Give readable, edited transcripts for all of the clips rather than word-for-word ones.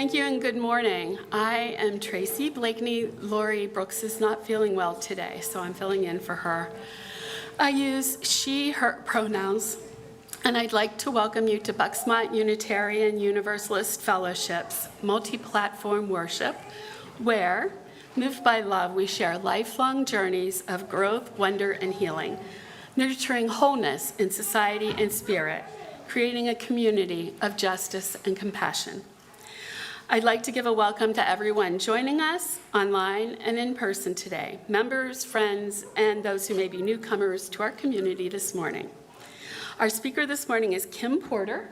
Thank you and good morning. I am Tracy Blakeney. Lori Brooks is not feeling well today, so I'm filling in for her. I use she, her pronouns, and I'd like to welcome you to Bucksmont Unitarian Universalist Fellowship's multi-platform worship, where, moved by love, we share lifelong journeys of growth, wonder, and healing, nurturing wholeness in society and spirit, creating a community of justice and compassion. I'd like to give a welcome to everyone joining us online and in person today, members, friends, and those who may be newcomers to our community this morning. Our speaker this morning is Kim Porter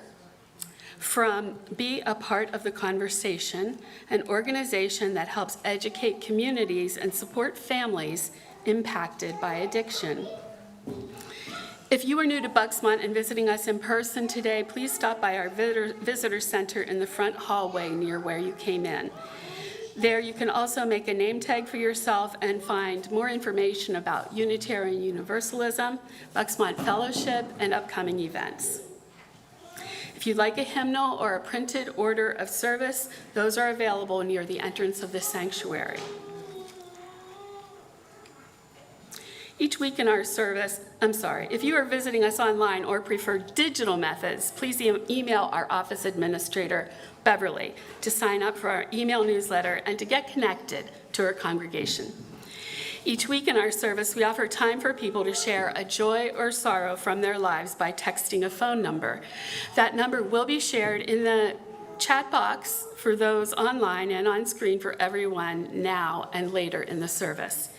from Be a Part of the Conversation, an organization that helps educate communities and support families impacted by addiction. If you are new to Bucksmont and visiting us in person today, please stop by our visitor center in the front hallway near where you came in. There you can also make a name tag for yourself and find more information about Unitarian Universalism, Bucksmont Fellowship, and upcoming events. If you'd like a hymnal or a printed order of service, those are available near the entrance of the sanctuary. Each week in our service, if you are visiting us online or prefer digital methods, please email our office administrator, Beverly, to sign up for our email newsletter and to get connected to our congregation. Each week in our service, we offer time for people to share a joy or sorrow from their lives by texting a phone number. That number will be shared in the chat box for those online and on screen for everyone now and later in the service.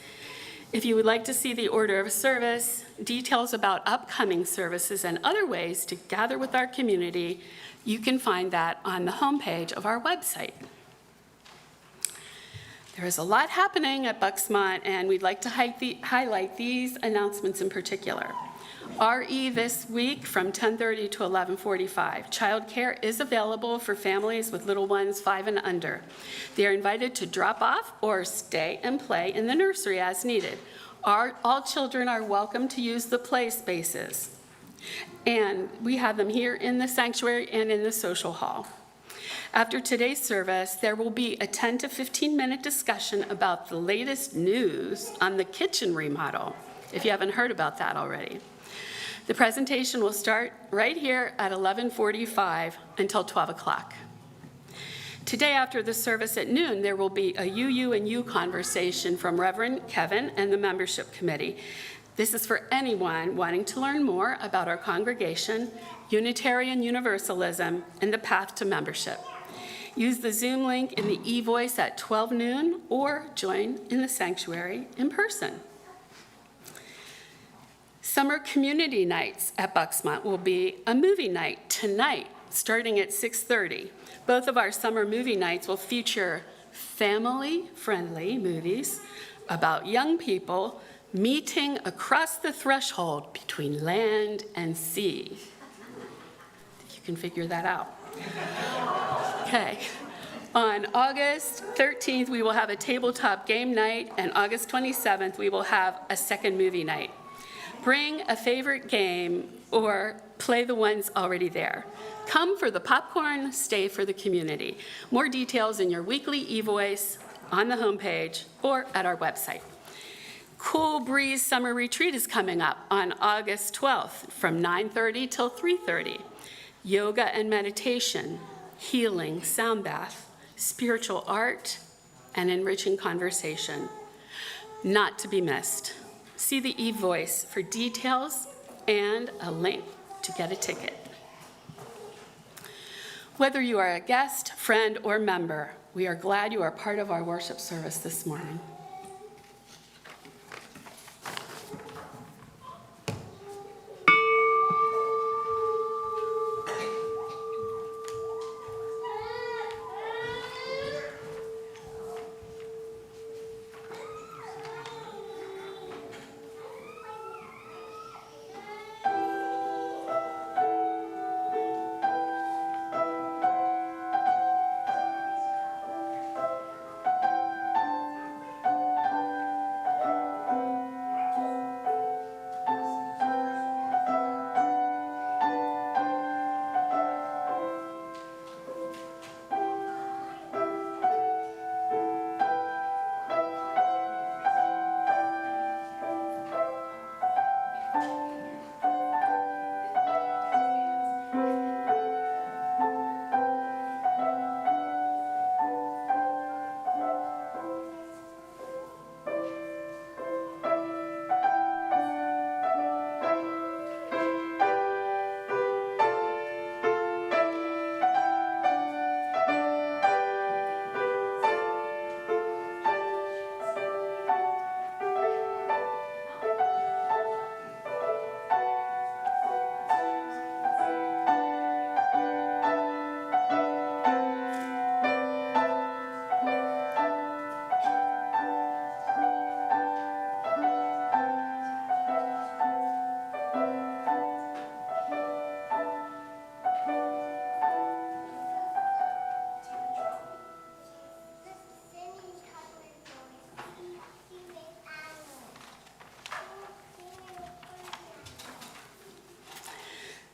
If you would like to see the order of service, details about upcoming services, and other ways to gather with our community, you can find that on the homepage of our website. There is a lot happening at Bucksmont, and we'd like to highlight these announcements in particular. RE this week from 10:30 to 11:45. Childcare is available for families with little ones 5 and under. They are invited to drop off or stay and play in the nursery as needed. All children are welcome to use the play spaces. And we have them here in the sanctuary and in the social hall. After today's service, there will be a 10 to 15-minute discussion about the latest news on the kitchen remodel, if you haven't heard about that already. The presentation will start right here at 11:45 until 12 o'clock. Today after the service at noon, there will be a UU and You conversation from Reverend Kevin and the membership committee. This is for anyone wanting to learn more about our congregation, Unitarian Universalism, and the path to membership. Use the Zoom link in the eVoice at 12 noon or join in the sanctuary in person. Summer community nights at Bucksmont will be a movie night tonight, starting at 6:30. Both of our summer movie nights will feature family-friendly movies about young people meeting across the threshold between land and sea. If you can figure that out. Okay. On August 13th, we will have a tabletop game night, and August 27th, we will have a second movie night. Bring a favorite game or play the ones already there. Come for the popcorn, stay for the community. More details in your weekly eVoice, on the homepage, or at our website. Cool Breeze Summer Retreat is coming up on August 12th from 9:30 till 3:30. Yoga and meditation, healing, sound bath, spiritual art, and enriching conversation. Not to be missed. See the eVoice for details and a link to get a ticket. Whether you are a guest, friend, or member, we are glad you are part of our worship service this morning.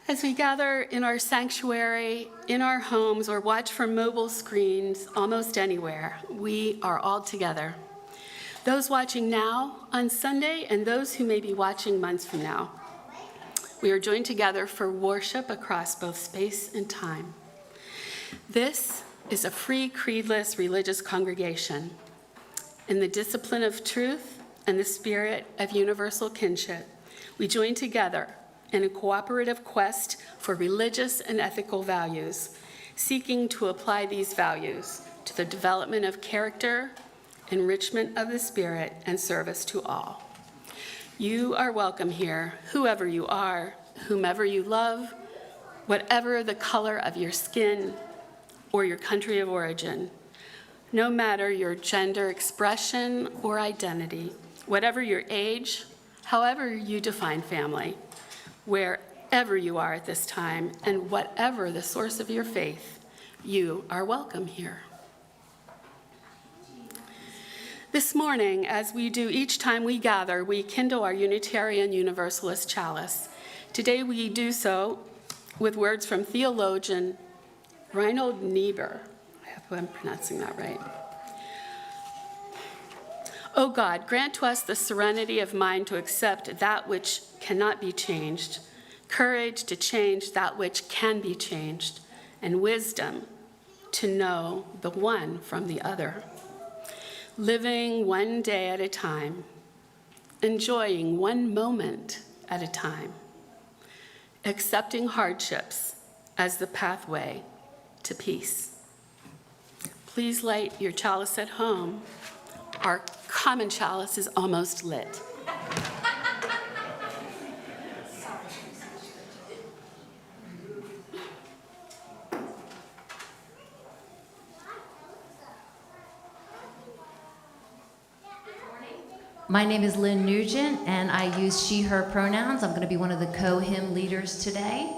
As we gather in our sanctuary, in our homes, or watch from mobile screens almost anywhere, we are all together. Those watching now on Sunday and those who may be watching months from now. We are joined together for worship across both space and time. This is a free, creedless religious congregation in the discipline of truth and the spirit of universal kinship. We join together in a cooperative quest for religious and ethical values, seeking to apply these values to the development of character, enrichment of the spirit, and service to all. You are welcome here, whoever you are, whomever you love, whatever the color of your skin or your country of origin, no matter your gender expression or identity, whatever your age, however you define family, wherever you are at this time, and whatever the source of your faith, you are welcome here. This morning, as we do each time we gather, we kindle our Unitarian Universalist chalice. Today we do so with words from theologian Reinhold Niebuhr. I hope I'm pronouncing that right. O God, grant to us the serenity of mind to accept that which cannot be changed, courage to change that which can be changed, and wisdom to know the one from the other. Living one day at a time, enjoying one moment at a time, accepting hardships as the pathway to peace. Please light your chalice at home. Our common chalice is almost lit. My name is Lynn Nugent, and I use she, her pronouns. I'm going to be one of the co-hymn leaders today.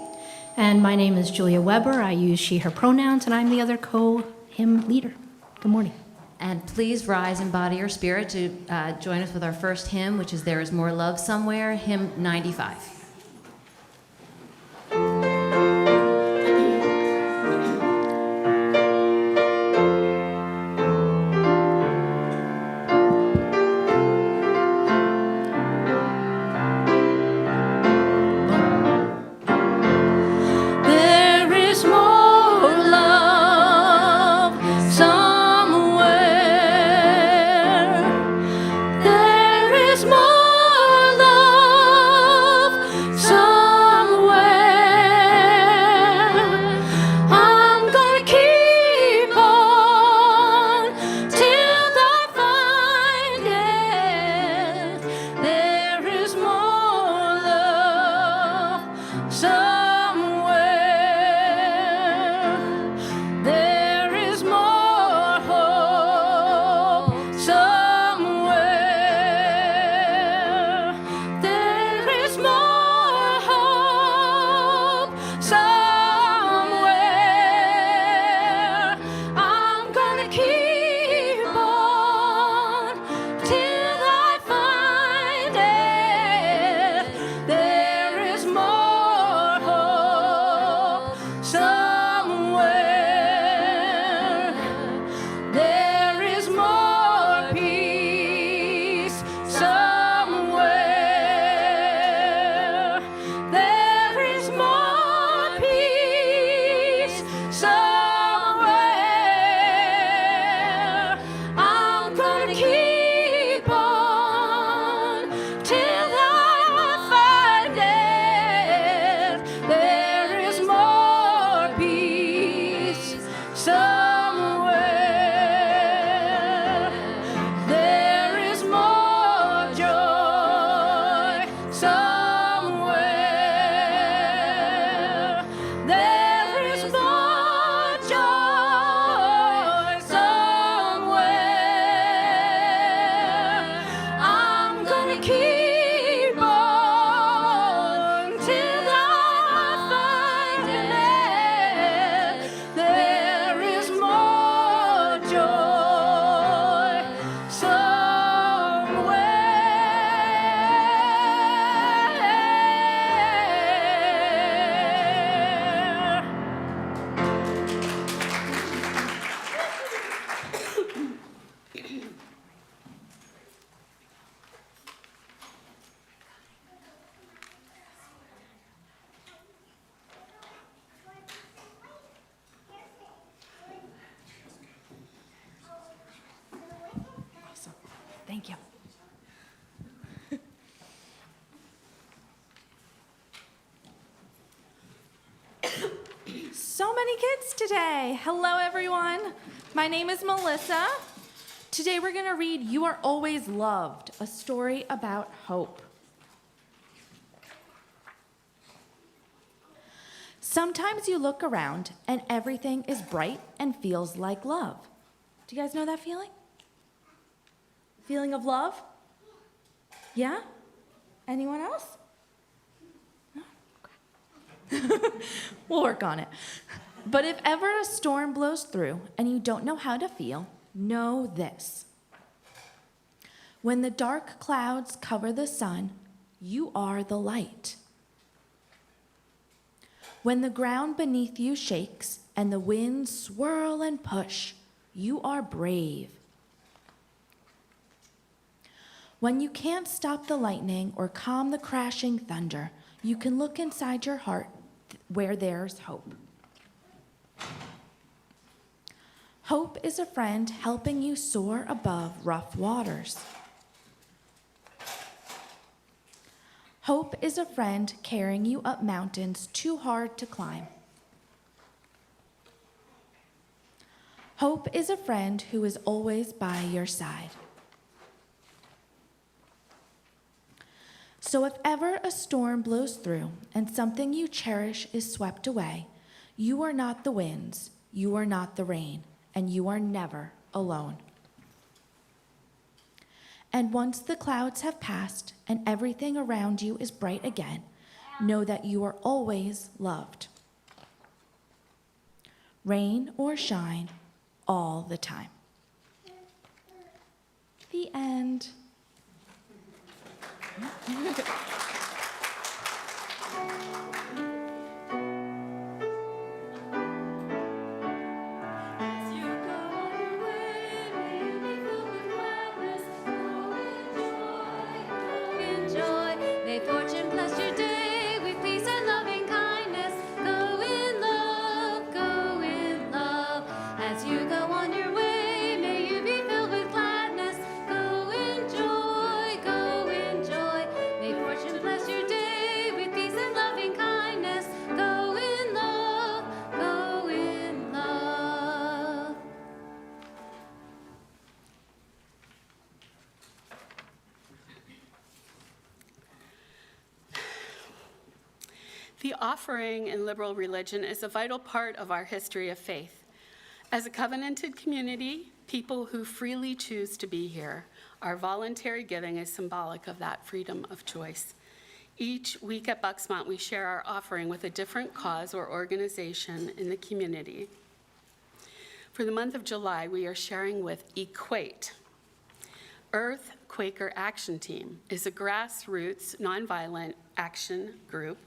And my name is Julia Weber. I use she, her pronouns, and I'm the other co-hymn leader. Good morning. And please rise in body or spirit to join us with our first hymn, which is There Is More Love Somewhere, hymn 95. There is more love many kids today. Hello, everyone. My name is Melissa. Today we're going to read You Are Always Loved, a story about hope. Sometimes you look around and everything is bright and feels like love. Do you guys know that feeling? Feeling of love? Yeah? Anyone else? No? Okay. We'll work on it. But if ever a storm blows through and you don't know how to feel, know this. When the dark clouds cover the sun, you are the light. When the ground beneath you shakes and the winds swirl and push, you are brave. When you can't stop the lightning or calm the crashing thunder, you can look inside your heart where there's hope. Hope is a friend helping you soar above rough waters. Hope is a friend carrying you up mountains too hard to climb. Hope is a friend who is always by your side. So if ever a storm blows through and something you cherish is swept away, you are not the winds, you are not the rain, and you are never alone. And once the clouds have passed and everything around you is bright again, know that you are always loved. Rain or shine, all the time. The end. May fortune bless your day with peace and loving kindness. Go in love, go in love. As you go on your way, may you be filled with gladness. Go in joy, go in joy. May fortune bless your day with peace and loving kindness. Go in love, go in love. The offering in liberal religion is a vital part of our history of faith. As a covenanted community, people who freely choose to be here, our voluntary giving is symbolic of that freedom of choice. Each week at Bucksmont, we share our offering with a different cause or organization in the community. For the month of July, we are sharing with Equate. Earth Quaker Action Team is a grassroots nonviolent action group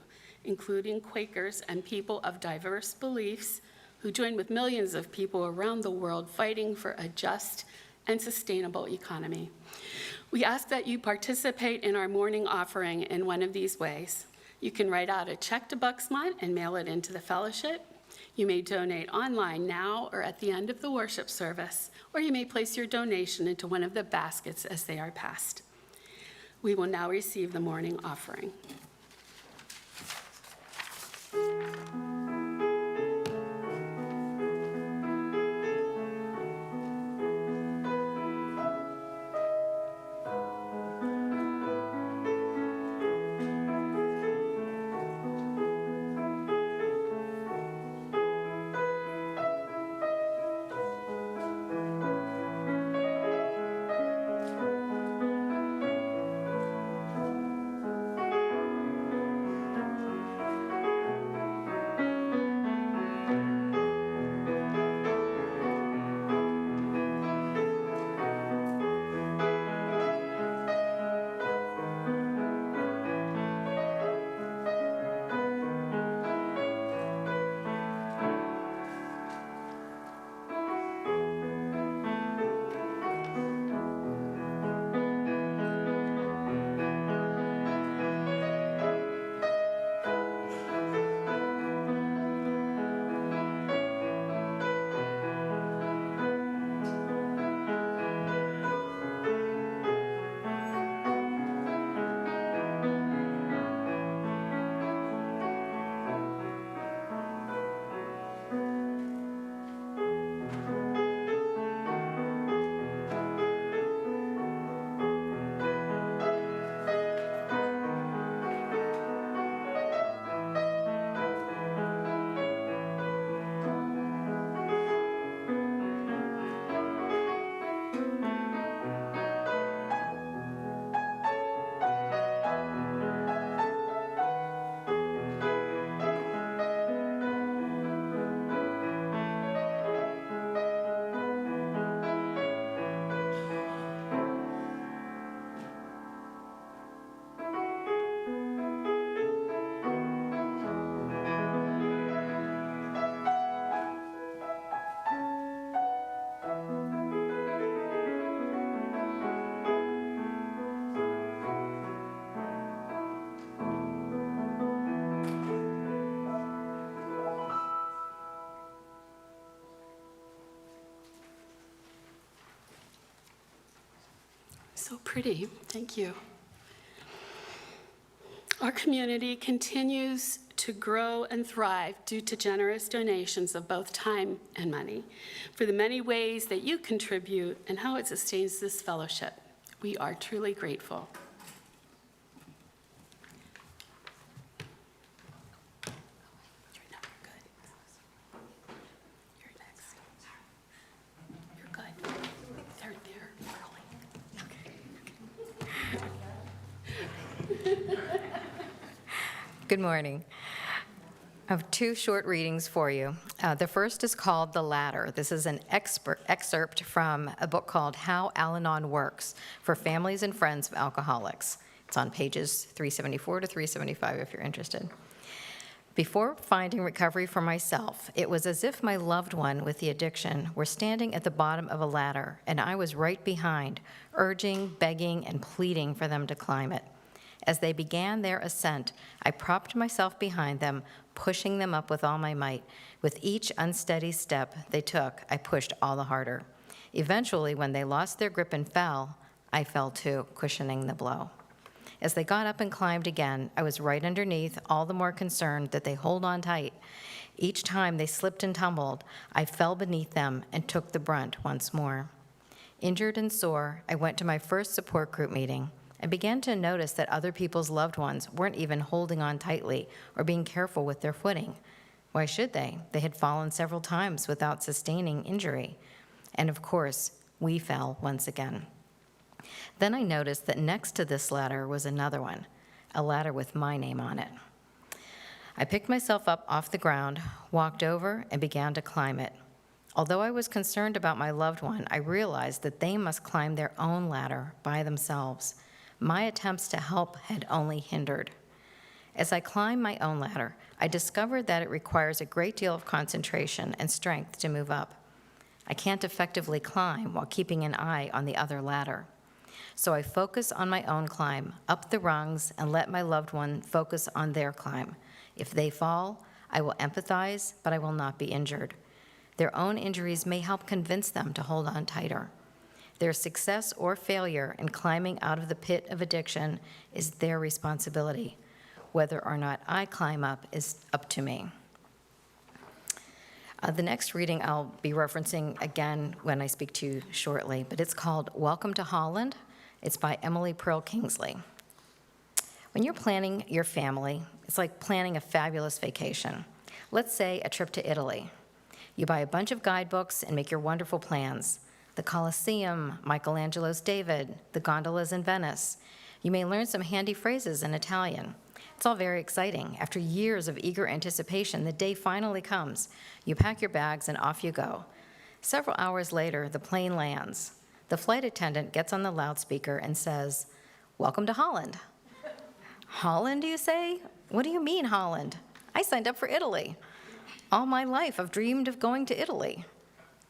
including Quakers and people of diverse beliefs who join with millions of people around the world fighting for a just and sustainable economy. We ask that you participate in our morning offering in one of these ways. You can write out a check to Bucksmont and mail it into the fellowship. You may donate online now or at the end of the worship service, or you may place your donation into one of the baskets as they are passed. We will now receive the morning offering. so pretty. Thank you. Our community continues to grow and thrive due to generous donations of both time and money. For the many ways that you contribute and how it sustains this fellowship, we are truly grateful. You're not good. You're next. You're good. They're early. Good morning. I have two short readings for you. The first is called The Ladder. This is an excerpt from a book called How Al-Anon Works for Families and Friends of Alcoholics. It's on pages 374 to 375 if you're interested. Before finding recovery for myself, it was as if my loved one with the addiction were standing at the bottom of a ladder, and I was right behind, urging, begging, and pleading for them to climb it. As they began their ascent, I propped myself behind them, pushing them up with all my might. With each unsteady step they took, I pushed all the harder. Eventually, when they lost their grip and fell, I fell too, cushioning the blow. As they got up and climbed again, I was right underneath, all the more concerned that they hold on tight. Each time they slipped and tumbled, I fell beneath them and took the brunt once more. Injured and sore, I went to my first support group meeting. I began to notice that other people's loved ones weren't even holding on tightly or being careful with their footing. Why should they? They had fallen several times without sustaining injury. And of course, we fell once again. Then I noticed that next to this ladder was another one, a ladder with my name on it. I picked myself up off the ground, walked over, and began to climb it. Although I was concerned about my loved one, I realized that they must climb their own ladder by themselves. My attempts to help had only hindered. As I climbed my own ladder, I discovered that it requires a great deal of concentration and strength to move up. I can't effectively climb while keeping an eye on the other ladder. So I focus on my own climb, up the rungs, and let my loved one focus on their climb. If they fall, I will empathize, but I will not be injured. Their own injuries may help convince them to hold on tighter. Their success or failure in climbing out of the pit of addiction is their responsibility. Whether or not I climb up is up to me. The next reading I'll be referencing again when I speak to you shortly, but it's called Welcome to Holland. It's by Emily Pearl Kingsley. When you're planning your family, it's like planning a fabulous vacation. Let's say a trip to Italy. You buy a bunch of guidebooks and make your wonderful plans. The Colosseum, Michelangelo's David, the gondolas in Venice. You may learn some handy phrases in Italian. It's all very exciting. After years of eager anticipation, the day finally comes. You pack your bags and off you go. Several hours later, the plane lands. The flight attendant gets on the loudspeaker and says, "Welcome to Holland." Holland, you say? What do you mean, Holland? I signed up for Italy. All my life, I've dreamed of going to Italy.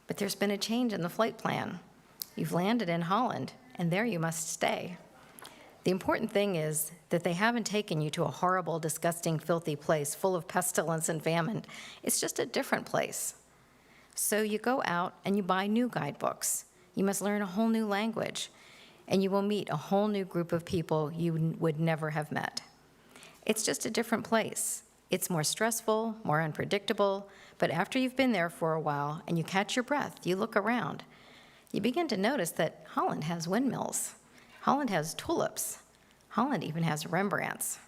But there's been a change in the flight plan. You've landed in Holland, and there you must stay. The important thing is that they haven't taken you to a horrible, disgusting, filthy place full of pestilence and famine. It's just a different place. So you go out and you buy new guidebooks. You must learn a whole new language, and you will meet a whole new group of people you would never have met. It's just a different place. It's more stressful, more unpredictable, but after you've been there for a while and you catch your breath, you look around, you begin to notice that Holland has windmills. Holland has tulips. Holland even has Rembrandts.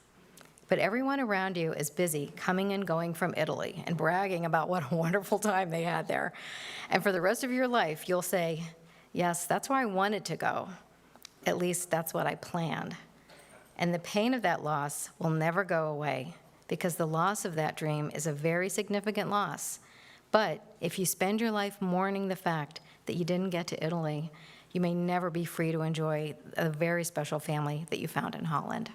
But everyone around you is busy coming and going from Italy and bragging about what a wonderful time they had there. And for the rest of your life, you'll say, "Yes, that's where I wanted to go. At least that's what I planned." And the pain of that loss will never go away, because the loss of that dream is a very significant loss. But if you spend your life mourning the fact that you didn't get to Italy, you may never be free to enjoy a very special family that you found in Holland.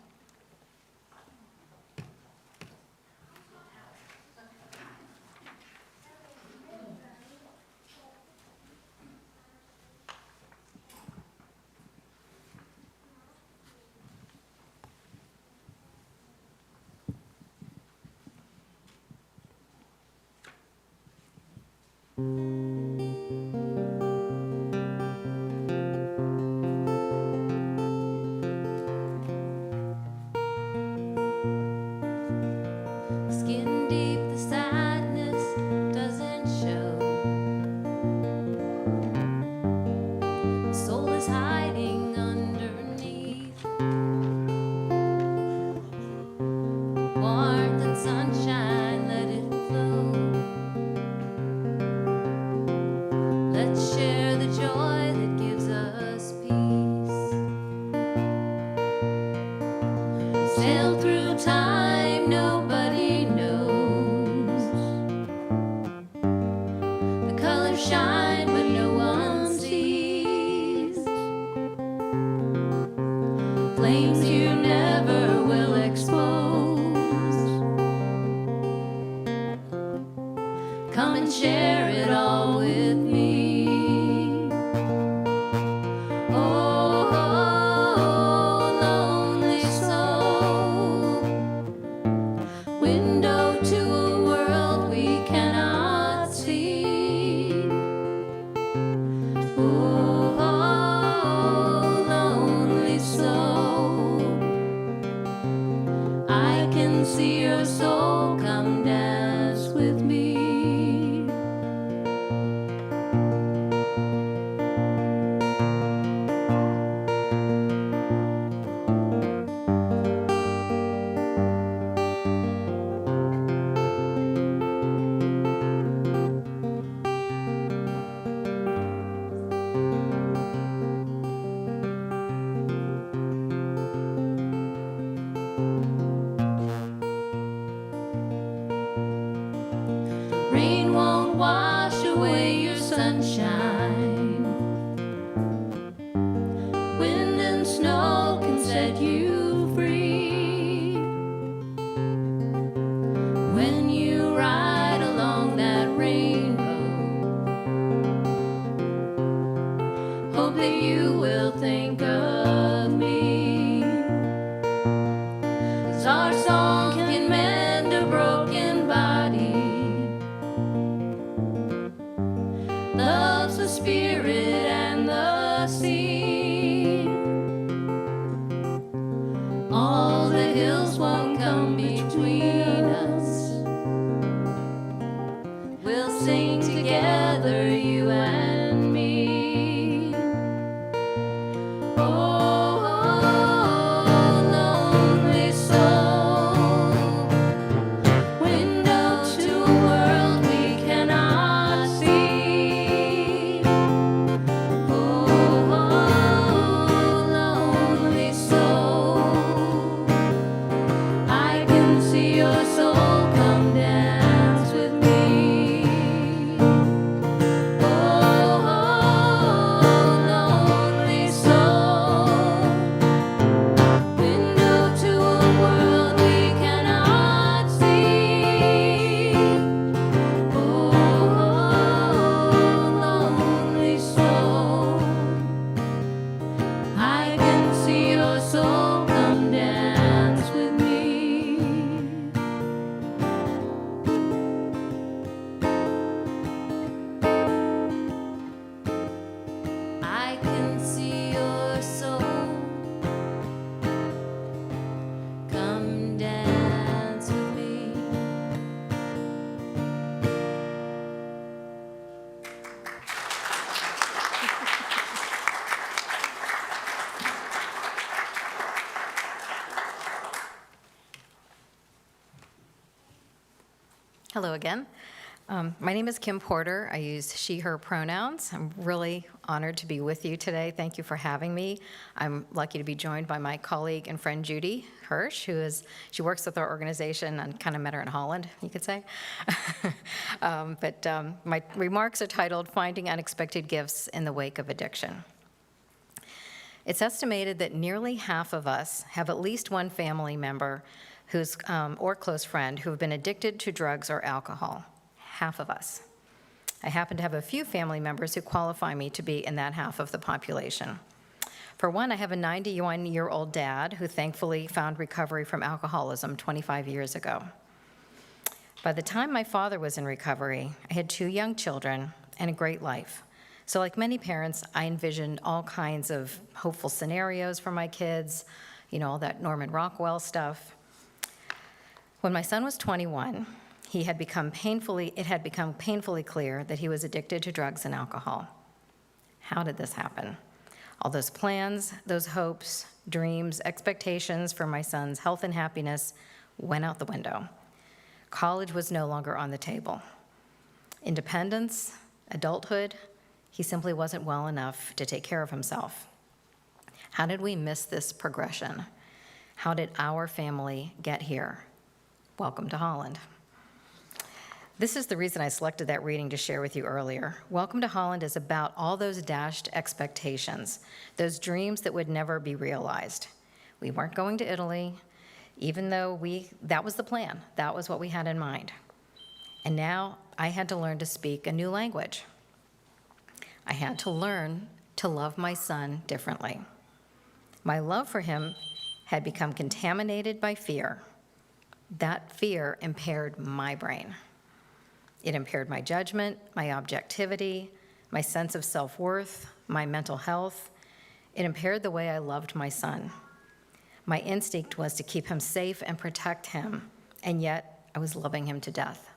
sail through time, nobody knows. The colors shine, but no one sees. Flames you never will expose. Come and share it all with me. Oh, lonely soul, window to a world we cannot see. Oh, lonely soul, I can see your soul, come dance with me. Rain won't wash away your sunshine. Wind and snow can set you free. When you ride along that rainbow, hope that you will think of me. 'Cause our song can mend a broken body. Love's the spirit and the sea. All the hills won't come between us. We'll sing together, you and me. Oh, lonely soul, window to a world we cannot see. Oh, lonely soul, I can see your soul, come dance with me. Oh, lonely soul, window to a world we cannot see. Oh, lonely soul, I can see your soul, come dance with me. I can see your soul, come dance with me. Hello again. My name is Kim Porter. I use she, her pronouns. I'm really honored to be with you today. Thank you for having me. I'm lucky to be joined by my colleague and friend Judy Hirsch, she works with our organization and kind of met her in Holland, you could say. My remarks are titled Finding Unexpected Gifts in the Wake of Addiction. It's estimated that nearly half of us have at least one family member or close friend who have been addicted to drugs or alcohol. Half of us. I happen to have a few family members who qualify me to be in that half of the population. For one, I have a 91-year-old dad who thankfully found recovery from alcoholism 25 years ago. By the time my father was in recovery, I had 2 young children and a great life. So like many parents, I envisioned all kinds of hopeful scenarios for my kids, all that Norman Rockwell stuff. When my son was 21, it had become painfully clear that he was addicted to drugs and alcohol. How did this happen? All those plans, those hopes, dreams, expectations for my son's health and happiness went out the window. College was no longer on the table. Independence, adulthood, he simply wasn't well enough to take care of himself. How did we miss this progression? How did our family get here? Welcome to Holland. This is the reason I selected that reading to share with you earlier. Welcome to Holland is about all those dashed expectations, those dreams that would never be realized. We weren't going to Italy, even though that was the plan. That was what we had in mind. And now I had to learn to speak a new language. I had to learn to love my son differently. My love for him had become contaminated by fear. That fear impaired my brain. It impaired my judgment, my objectivity, my sense of self-worth, my mental health. It impaired the way I loved my son. My instinct was to keep him safe and protect him, and yet I was loving him to death.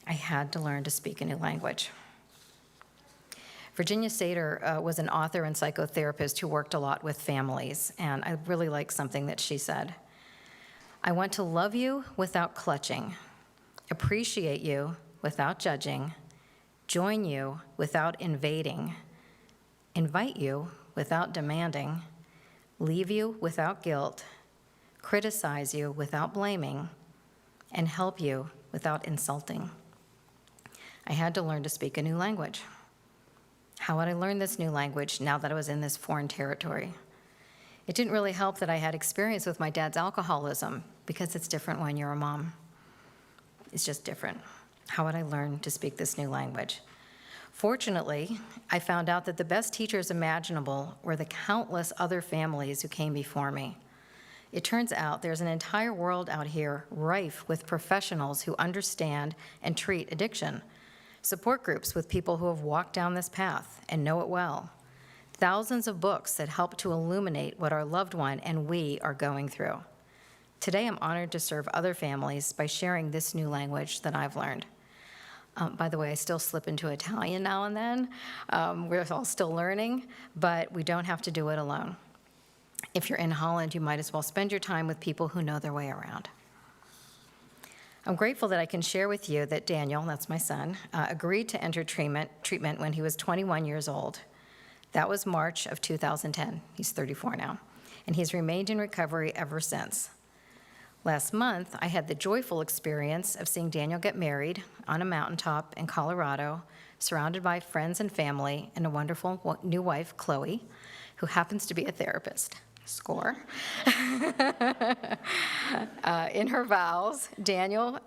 I had to learn to speak a new language. Virginia Sater was an author and psychotherapist who worked a lot with families, and I really like something that she said. I want to love you without clutching, appreciate you without judging, join you without invading, invite you without demanding, leave you without guilt, criticize you without blaming, and help you without insulting. I had to learn to speak a new language. How would I learn this new language now that I was in this foreign territory? It didn't really help that I had experience with my dad's alcoholism, because it's different when you're a mom. It's just different. How would I learn to speak this new language? Fortunately, I found out that the best teachers imaginable were the countless other families who came before me. It turns out there's an entire world out here rife with professionals who understand and treat addiction, support groups with people who have walked down this path and know it well, thousands of books that help to illuminate what our loved one and we are going through. Today, I'm honored to serve other families by sharing this new language that I've learned. By the way, I still slip into Italian now and then. We're all still learning, but we don't have to do it alone. If you're in Holland, you might as well spend your time with people who know their way around. I'm grateful that I can share with you that Daniel, that's my son, agreed to enter treatment when he was 21 years old. That was March of 2010. He's 34 now, and he's remained in recovery ever since. Last month, I had the joyful experience of seeing Daniel get married on a mountaintop in Colorado, surrounded by friends and family, and a wonderful new wife, Chloe, who happens to be a therapist. Score. In her vows to Daniel,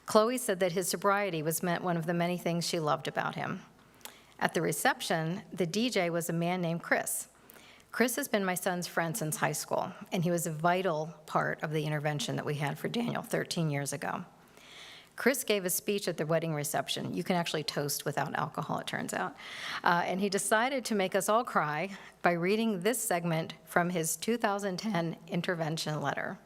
Chloe said that his sobriety was one of the many things she loved about him. At the reception, the DJ was a man named Chris. Chris has been my son's friend since high school, and he was a vital part of the intervention that we had for Daniel 13 years ago. Chris gave a speech at the wedding reception. You can actually toast without alcohol, it turns out. And he decided to make us all cry by reading this segment from his 2010 intervention letter.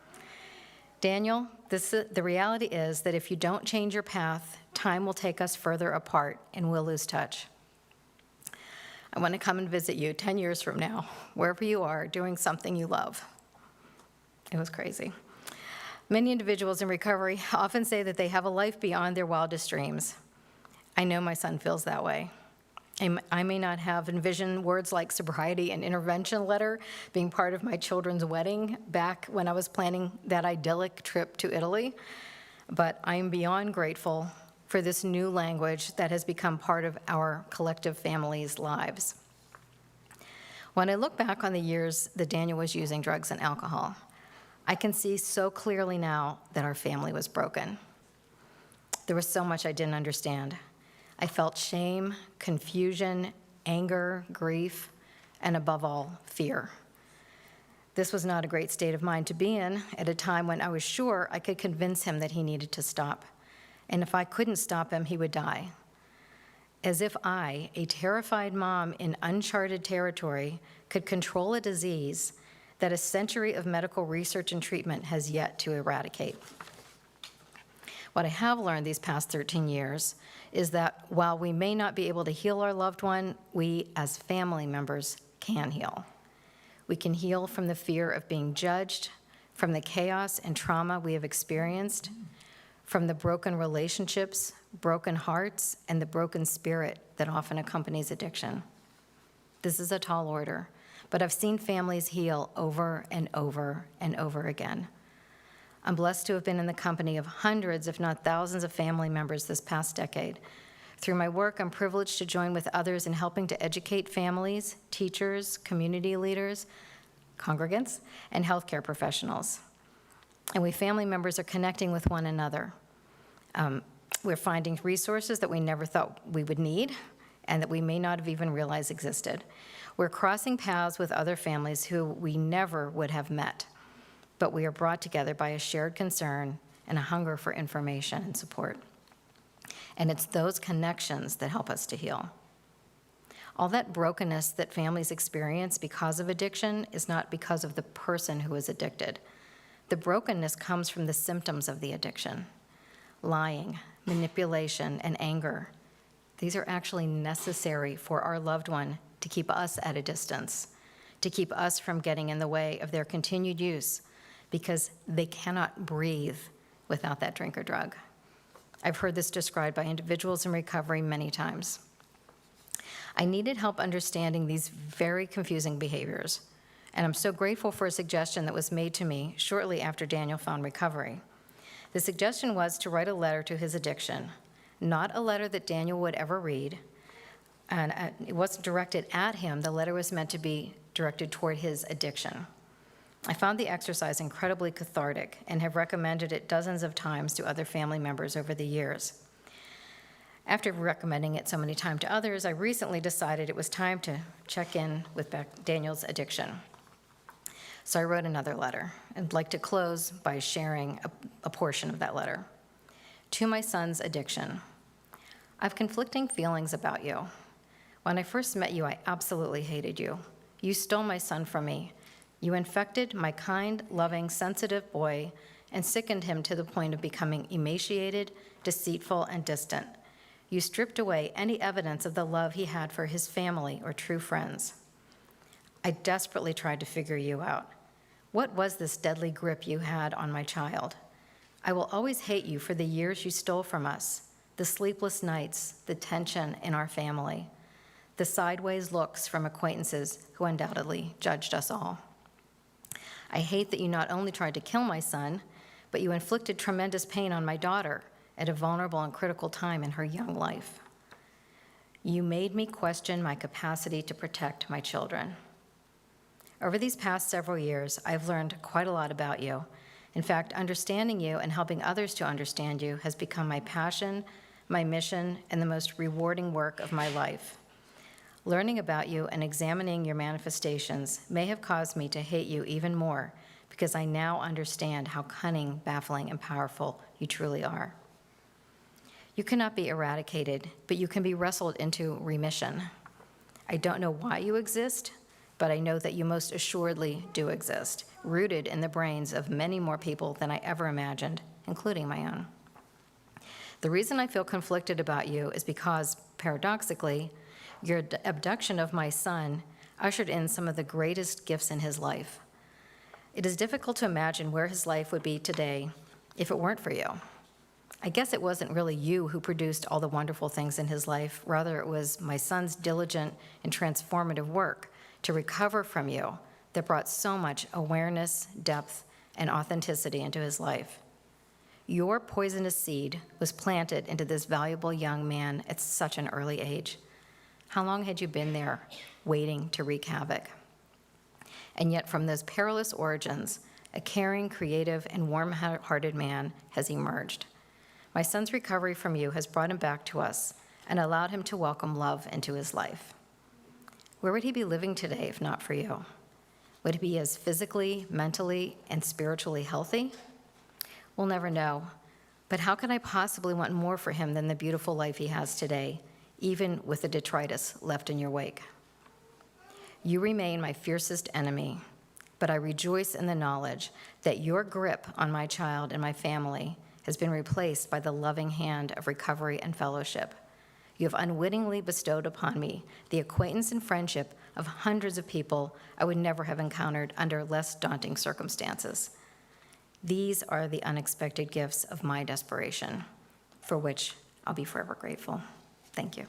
Daniel, the reality is that if you don't change your path, time will take us further apart and we'll lose touch. I want to come and visit you 10 years from now, wherever you are, doing something you love. It was crazy. Many individuals in recovery often say that they have a life beyond their wildest dreams. I know my son feels that way. I may not have envisioned words like sobriety and intervention letter being part of my children's wedding back when I was planning that idyllic trip to Italy, but I am beyond grateful for this new language that has become part of our collective family's lives. When I look back on the years that Daniel was using drugs and alcohol, I can see so clearly now that our family was broken. There was so much I didn't understand. I felt shame, confusion, anger, grief, and above all, fear. This was not a great state of mind to be in at a time when I was sure I could convince him that he needed to stop. And if I couldn't stop him, he would die. As if I, a terrified mom in uncharted territory, could control a disease that a century of medical research and treatment has yet to eradicate. What I have learned these past 13 years is that while we may not be able to heal our loved one, we as family members can heal. We can heal from the fear of being judged, from the chaos and trauma we have experienced, from the broken relationships, broken hearts, and the broken spirit that often accompanies addiction. This is a tall order, but I've seen families heal over and over and over again. I'm blessed to have been in the company of hundreds, if not thousands, of family members this past decade. Through my work, I'm privileged to join with others in helping to educate families, teachers, community leaders, congregants, and healthcare professionals. And we family members are connecting with one another. We're finding resources that we never thought we would need and that we may not have even realized existed. We're crossing paths with other families who we never would have met, but we are brought together by a shared concern and a hunger for information and support. And it's those connections that help us to heal. All that brokenness that families experience because of addiction is not because of the person who is addicted. The brokenness comes from the symptoms of the addiction: lying, manipulation, and anger. These are actually necessary for our loved one to keep us at a distance, to keep us from getting in the way of their continued use, because they cannot breathe without that drink or drug. I've heard this described by individuals in recovery many times. I needed help understanding these very confusing behaviors, and I'm so grateful for a suggestion that was made to me shortly after Daniel found recovery. The suggestion was to write a letter to his addiction, not a letter that Daniel would ever read, and it wasn't directed at him. The letter was meant to be directed toward his addiction. I found the exercise incredibly cathartic and have recommended it dozens of times to other family members over the years. After recommending it so many times to others, I recently decided it was time to check in with Daniel's addiction. So I wrote another letter. I'd like to close by sharing a portion of that letter. To my son's addiction. I have conflicting feelings about you. When I first met you, I absolutely hated you. You stole my son from me. You infected my kind, loving, sensitive boy and sickened him to the point of becoming emaciated, deceitful, and distant. You stripped away any evidence of the love he had for his family or true friends. I desperately tried to figure you out. What was this deadly grip you had on my child? I will always hate you for the years you stole from us, the sleepless nights, the tension in our family, the sideways looks from acquaintances who undoubtedly judged us all. I hate that you not only tried to kill my son, but you inflicted tremendous pain on my daughter at a vulnerable and critical time in her young life. You made me question my capacity to protect my children. Over these past several years, I've learned quite a lot about you. In fact, understanding you and helping others to understand you has become my passion, my mission, and the most rewarding work of my life. Learning about you and examining your manifestations may have caused me to hate you even more, because I now understand how cunning, baffling, and powerful you truly are. You cannot be eradicated, but you can be wrestled into remission. I don't know why you exist, but I know that you most assuredly do exist, rooted in the brains of many more people than I ever imagined, including my own. The reason I feel conflicted about you is because, paradoxically, your abduction of my son ushered in some of the greatest gifts in his life. It is difficult to imagine where his life would be today if it weren't for you. I guess it wasn't really you who produced all the wonderful things in his life. Rather, it was my son's diligent and transformative work to recover from you that brought so much awareness, depth, and authenticity into his life. Your poisonous seed was planted into this valuable young man at such an early age. How long had you been there, waiting to wreak havoc? And yet, from those perilous origins, a caring, creative, and warm-hearted man has emerged. My son's recovery from you has brought him back to us and allowed him to welcome love into his life. Where would he be living today if not for you? Would he be as physically, mentally, and spiritually healthy? We'll never know. But how could I possibly want more for him than the beautiful life he has today, even with the detritus left in your wake? You remain my fiercest enemy, but I rejoice in the knowledge that your grip on my child and my family has been replaced by the loving hand of recovery and fellowship. You have unwittingly bestowed upon me the acquaintance and friendship of hundreds of people I would never have encountered under less daunting circumstances. These are the unexpected gifts of my desperation, for which I'll be forever grateful. Thank you.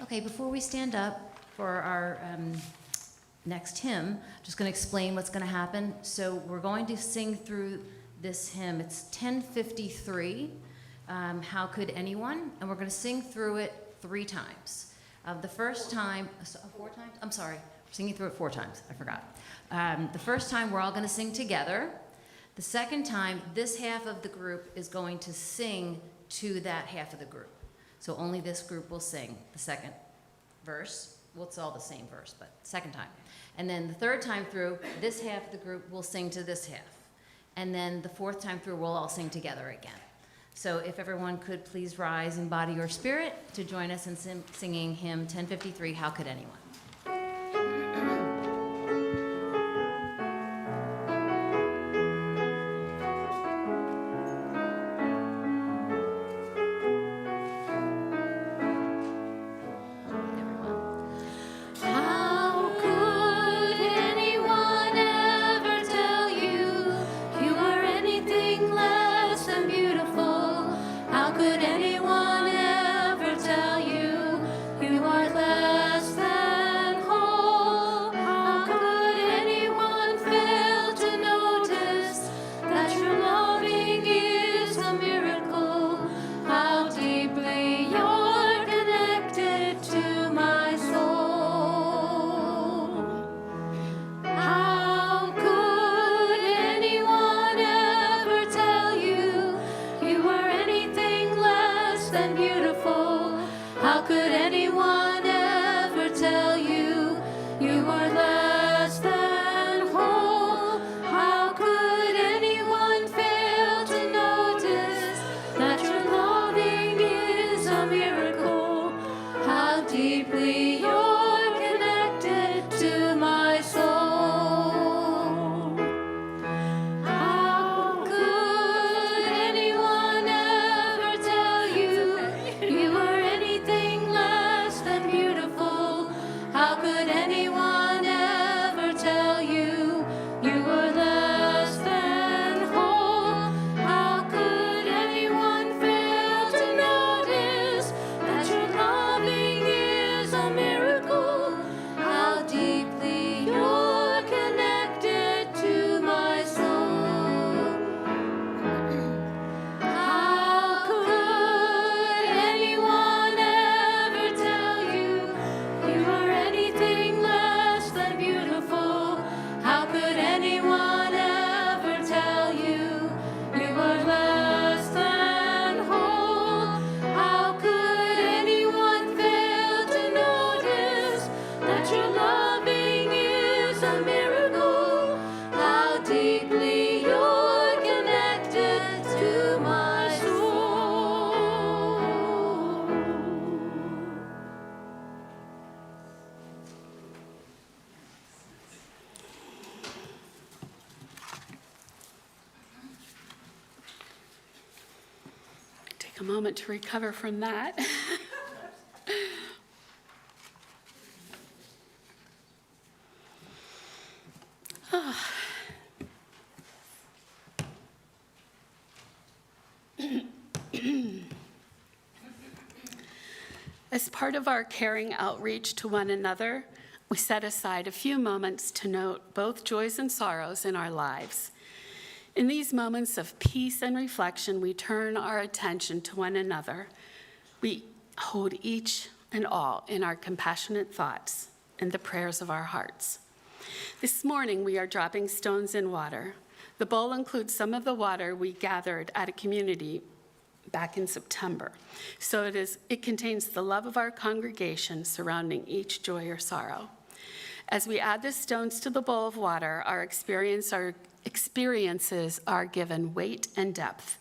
Okay, before we stand up for our next hymn, I'm just going to explain what's going to happen. So we're going to sing through this hymn. It's 1053, How Could Anyone? And we're going to sing through it 3 times. The first time, 4 times? I'm sorry, we're singing through it 4 times. I forgot. The first time, we're all going to sing together. The second time, this half of the group is going to sing to that half of the group. So only this group will sing the second verse. Well, it's all the same verse, but second time. And then the third time through, this half of the group will sing to this half. And then the 4th time through, we'll all sing together again. So if everyone could please rise in body or spirit to join us in singing hymn 1053, How Could Anyone? How could anyone ever tell you you are anything less than beautiful? How could anyone ever tell you you are less than whole? How could anyone fail to notice that your loving is a miracle? How deeply you're connected to my soul. How could anyone ever tell you you were anything less than beautiful? How could anyone ever tell you you were less than whole? How could anyone fail to notice that your loving is a miracle? How deeply you're connected to my soul. How could anyone ever tell you you were anything less than beautiful? How could anyone ever tell you you were less than whole? How could anyone fail to notice that your loving is a miracle? How deeply you're connected to my soul. How could anyone ever tell you you are anything less than beautiful? How could anyone ever tell you you are less than whole? How could anyone fail to notice that your loving is a miracle? How deeply you're connected to my soul. Take a moment to recover from that. As part of our caring outreach to one another, we set aside a few moments to note both joys and sorrows in our lives. In these moments of peace and reflection, we turn our attention to one another. We hold each and all in our compassionate thoughts and the prayers of our hearts. This morning, we are dropping stones in water. The bowl includes some of the water we gathered at a community back in September. So it contains the love of our congregation surrounding each joy or sorrow. As we add the stones to the bowl of water, our experiences are given weight and depth.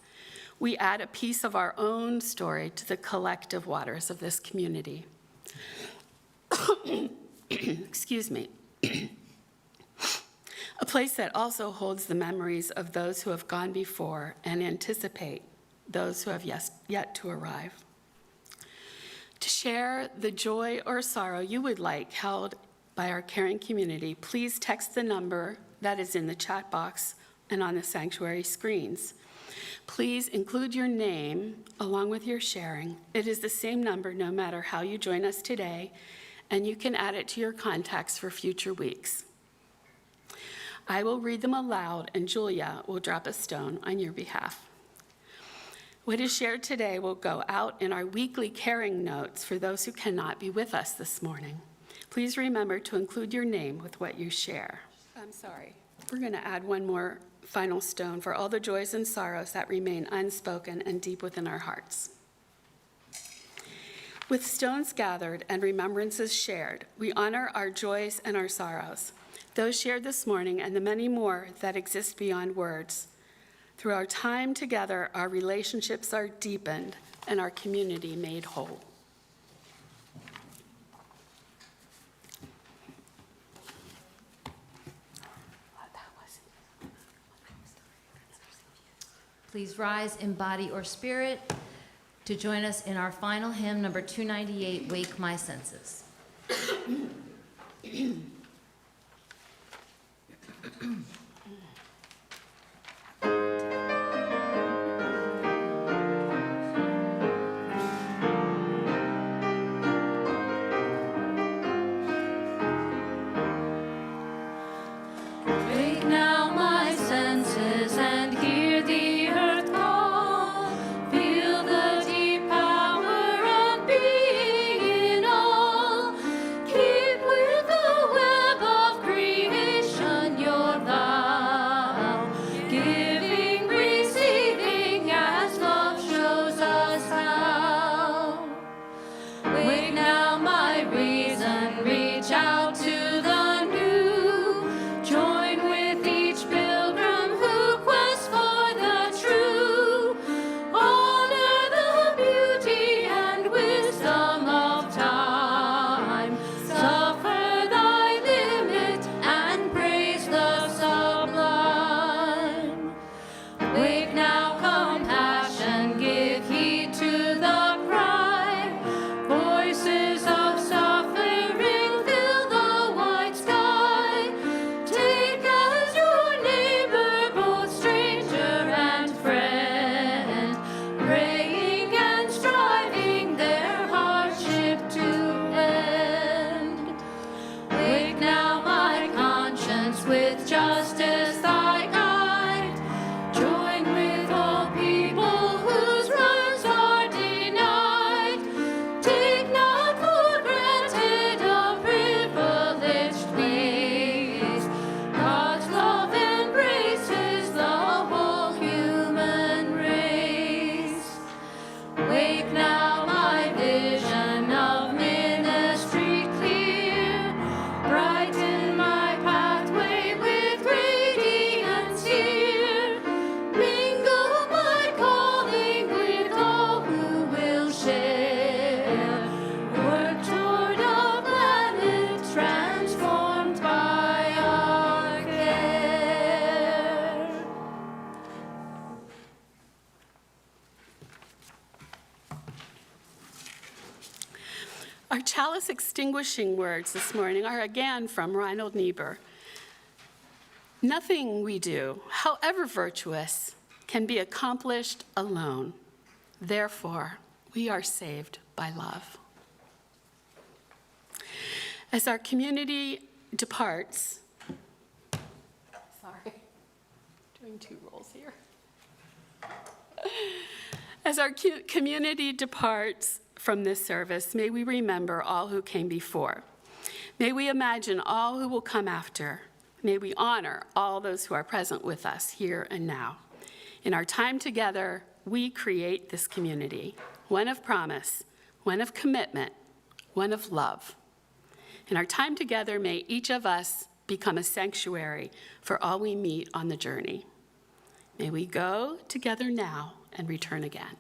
We add a piece of our own story to the collective waters of this community. Excuse me. A place that also holds the memories of those who have gone before and anticipate those who have yet to arrive. To share the joy or sorrow you would like held by our caring community, please text the number that is in the chat box and on the sanctuary screens. Please include your name along with your sharing. It is the same number no matter how you join us today, and you can add it to your contacts for future weeks. I will read them aloud, and Julia will drop a stone on your behalf. What is shared today will go out in our weekly caring notes for those who cannot be with us this morning. Please remember to include your name with what you share. I'm sorry. We're going to add one more final stone for all the joys and sorrows that remain unspoken and deep within our hearts. With stones gathered and remembrances shared, we honor our joys and our sorrows, those shared this morning and the many more that exist beyond words. Through our time together, our relationships are deepened and our community made whole. Please rise in body or spirit to join us in our final hymn, number 298, Wake My Senses. Wake now my senses and hear the earth call. Feel the deep power of being in all. Keep with the web of creation your vow. Giving, receiving as love shows us how. Wake now my reason, reach out to the new. Join with each pilgrim who quests for the true. Honor the beauty and wisdom of time. Suffer thy limit and praise the sublime. Wake now compassion, give heed to the cry. Voices of suffering fill the wide sky. Take as your neighbor both stranger and friend, praying and striving their hardship to end. Wake now my conscience with justice thy guide. Join with all people whose rights are denied. Take not for granted a privileged place. God's love embraces the whole human race. Wake now my vision of ministry clear. Brighten my pathway with radiance here. Mingle my calling with all who will share. Work toward a planet transformed by our care. Our chalice extinguishing words this morning are again from Reinhold Niebuhr. Nothing we do, however virtuous, can be accomplished alone. Therefore, we are saved by love. As our community departs, sorry, doing two roles here. As our community departs from this service, may we remember all who came before. May we imagine all who will come after. May we honor all those who are present with us here and now. In our time together, we create this community, one of promise, one of commitment, one of love. In our time together, may each of us become a sanctuary for all we meet on the journey. May we go together now and return again.